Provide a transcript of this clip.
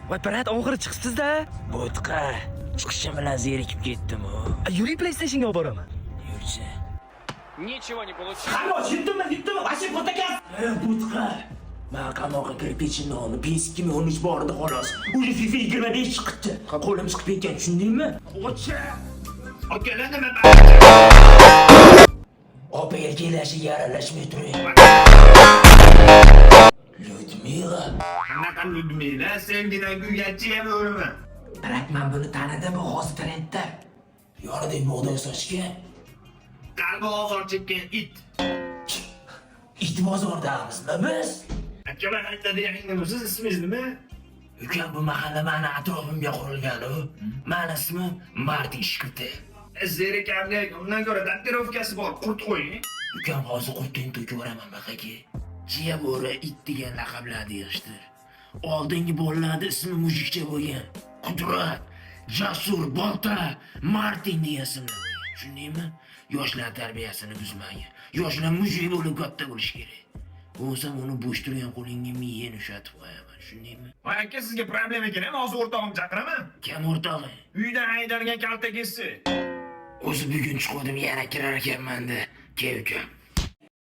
Voy, brat, oxiri chiqibsiz-da. Bo'tqa. Chiqishim bilan zerikib ketdim-ku. Yuring PlayStation'ga olib boraman. Yurchi. Ничего не получилось. Qamoq yutdimmi? Вообще fotokas. Bo'tqa. Men qamoqqa kirib pechimni olib, PS2 13 bor edi xolos. Uje FIFA 25 chiqibdi. Qo'lim chiqib ketgan, tushundingmi? O'cha. Akalar nima? Opa erkaklarga yaralashmay turing. Lyudmila. Qanaqa Lyudmila? Sengina guygachi ham o'rimi? Biroq men buni tanidim, hozir trendda. Yonida bug'doy sochgan. Qalbi og'ir chekkan it. It bozordamizmi biz? Akalar aytadiganingiz o'siz ismingiz nima? Ukam, bu mahalla meni atrofimga qurilgan-ku. Meni ismim Martin Shkute. Zerikarlik, undan ko'ra tatuirovkasi bor, qurt qo'ying. Ukam, hozir qurtini to'kib yuboraman baqaga. Jiya bo'ri it degan laqablarni yig'ishtir. Oldingi bolalarning ismi mujikcha bo'lgan. Qudrat, Jasur, Bolta, Martin degan ismlar qo'ygan. Tushundingmi? Yoshlar tarbiyasini buzmang. Yoshlar mujik bo'lib katta bo'lish kerak. Bo'lsam uni bo'sh turgan qo'lingga miyeni ushatib qo'yaman. Tushundingmi? Voy aka, sizga problema ekan, hozir o'rtog'imni chaqiraman. Kim o'rtog'i? Uydan haydalgan kaltakesi. O'zi bugun chiqdim, yana kirar ekanman-da. Kel ukam.